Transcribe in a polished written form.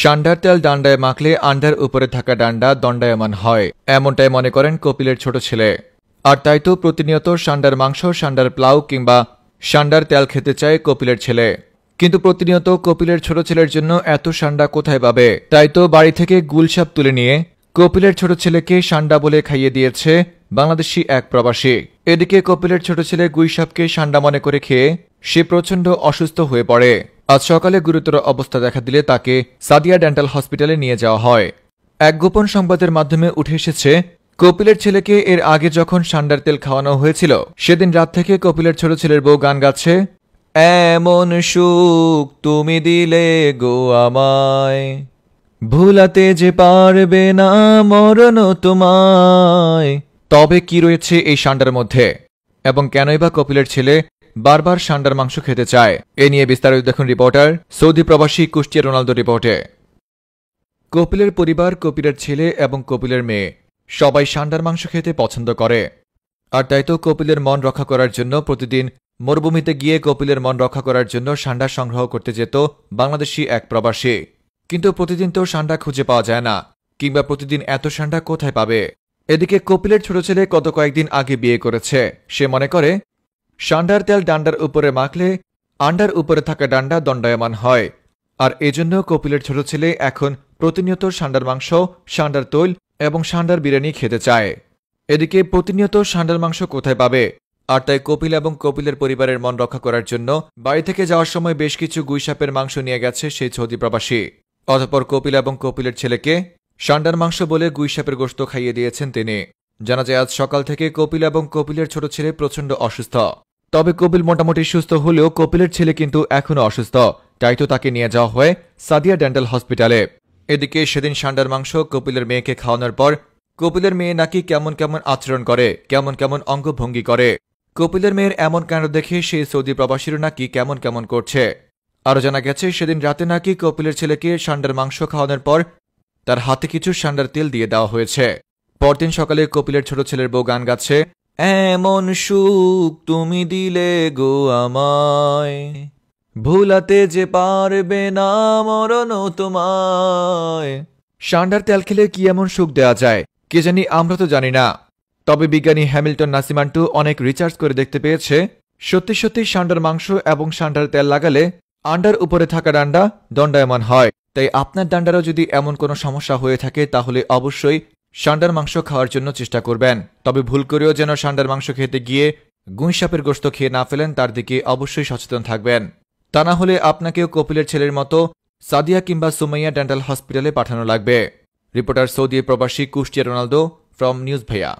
ষান্ডার তেল ডান্ডায় মাখলে আন্ডার উপরে থাকা ডান্ডা দণ্ডায়মান হয়, এমনটাই মনে করেন কপিলের ছোট ছেলে। আর তাই তো প্রতিনিয়ত ষান্ডার মাংস, ষান্ডার প্লাউ কিংবা ষান্ডার তেল খেতে চায় কপিলের ছেলে। কিন্তু প্রতিনিয়ত কপিলের ছোট ছেলের জন্য এত ষান্ডা কোথায় পাবে? তাই তো বাড়ি থেকে গুলশাপ তুলে নিয়ে কপিলের ছোট ছেলেকে ষান্ডা বলে খাইয়ে দিয়েছে বাংলাদেশি এক প্রবাসী। এদিকে কপিলের ছোট ছেলে গুইসাপকে ষান্ডা মনে করে খেয়ে সে প্রচণ্ড অসুস্থ হয়ে পড়ে। আজ সকালে গুরুতর অবস্থা দেখা দিলে তাকে সাদিয়া ডেন্টাল হসপিটালে নিয়ে যাওয়া হয়। এক গোপন সংবাদের মাধ্যমে উঠে এসেছে, কপিলের ছেলেকে এর আগে যখন ষান্ডার তেল খাওয়ানো হয়েছিল সেদিন রাত থেকে কপিলের ছোট ছেলের বউ গান গাচ্ছে, এমন সুখ তুমি দিলে গো আমায়, ভুলাতে যে পারবে না মরণ তোমায়। তবে কি রয়েছে এই ষান্ডার মধ্যে এবং কেনই বা কপিলের ছেলে বারবার ষান্ডার মাংস খেতে চায়? এ নিয়ে বিস্তারিত দেখুন রিপোর্টার সৌদি প্রবাসী কুষ্টিয়া রোনালদো রিপোর্টে। কপিলের পরিবার, কপিলের ছেলে এবং কপিলের মেয়ে সবাই ষান্ডার মাংস খেতে পছন্দ করে। আর তাই তো কপিলের মন রক্ষা করার জন্য প্রতিদিন মরুভূমিতে গিয়ে কপিলের মন রক্ষা করার জন্য ষান্ডা সংগ্রহ করতে যেত বাংলাদেশি এক প্রবাসী। কিন্তু প্রতিদিন তো ষান্ডা খুঁজে পাওয়া যায় না, কিংবা প্রতিদিন এত ষান্ডা কোথায় পাবে? এদিকে কপিলের ছোট ছেলে গত কয়েকদিন আগে বিয়ে করেছে। সে মনে করে ষান্ডার তেল ডান্ডার উপরে মাখলে আন্ডার উপরে থাকা ডান্ডা দণ্ডায়মান হয়। আর এজন্য কপিলের ছোট ছেলে এখন প্রতিনিয়ত ষান্ডার মাংস, ষান্ডার তৈল এবং ষান্ডার বিরিয়ানি খেতে চায়। এদিকে প্রতিনিয়ত ষান্ডার মাংস কোথায় পাবে? আর তাই কপিল এবং কপিলের পরিবারের মন রক্ষা করার জন্য বাড়ি থেকে যাওয়ার সময় বেশ কিছু গুইসাপের মাংস নিয়ে গেছে সেই সৌদি প্রবাসী। অতঃপর কপিল এবং কপিলের ছেলেকে ষান্ডার মাংস বলে গুইসাপের গোশত খাইয়ে দিয়েছেন তিনি। জানা যায় আজ সকাল থেকে কপিল এবং কপিলের ছোট ছেলে প্রচণ্ড অসুস্থ। তবে কপিল মোটামুটি সুস্থ হলেও কপিলের ছেলে কিন্তু এখনও অসুস্থ, তাই তো তাকে নিয়ে যাওয়া হয় সাদিয়া ডেন্টাল হসপিটালে। এদিকে সেদিন ষান্ডার মাংস কপিলের মেয়েকে খাওয়ানোর পর কপিলের মেয়ে নাকি কেমন কেমন আচরণ করে, কেমন কেমন অঙ্গভঙ্গি করে। কপিলের মেয়ের এমন কাণ্ড দেখে সেই সৌদি প্রবাসীরা নাকি কেমন কেমন করছে। আরও জানা গেছে সেদিন রাতে নাকি কপিলের ছেলেকে ষান্ডার মাংস খাওয়ানোর পর তার হাতে কিছু ষান্ডার তেল দিয়ে দেওয়া হয়েছে। পরদিন সকালে কপিলের ছোট ছেলের বউ গান গাচ্ছে, এমন সুখ তুমি দিলে গো আমায়, ভুলাতে যে পারবে না মরণ তোমায়। ষান্ডার তেল খেলে কি এমন সুখ দেওয়া যায় কে জানি, আমরা তো জানি না। তবে বিজ্ঞানী হ্যামিল্টন নাসিমান্টু অনেক রিসার্চ করে দেখতে পেয়েছে সত্যি সত্যি ষান্ডার মাংস এবং ষান্ডার তেল লাগালে আন্ডার উপরে থাকা ডান্ডা দণ্ডায়মান হয়। তাই আপনার ডান্ডারও যদি এমন কোনো সমস্যা হয়ে থাকে তাহলে অবশ্যই ষান্ডার মাংস খাওয়ার জন্য চেষ্টা করবেন। তবে ভুল করেও যেন ষান্ডার মাংস খেতে গিয়ে গুইসাপের গোশত খেয়ে না ফেলেন, তার দিকে অবশ্যই সচেতন থাকবেন। তা না হলে আপনাকেও কপিলের ছেলের মতো সাদিয়া কিংবা সুমাইয়া ডেন্টাল হসপিটালে পাঠানো লাগবে। রিপোর্টার সৌদি প্রবাসী কুষ্টিয়া রোনালদো ফ্রম নিউজ ভাইয়া।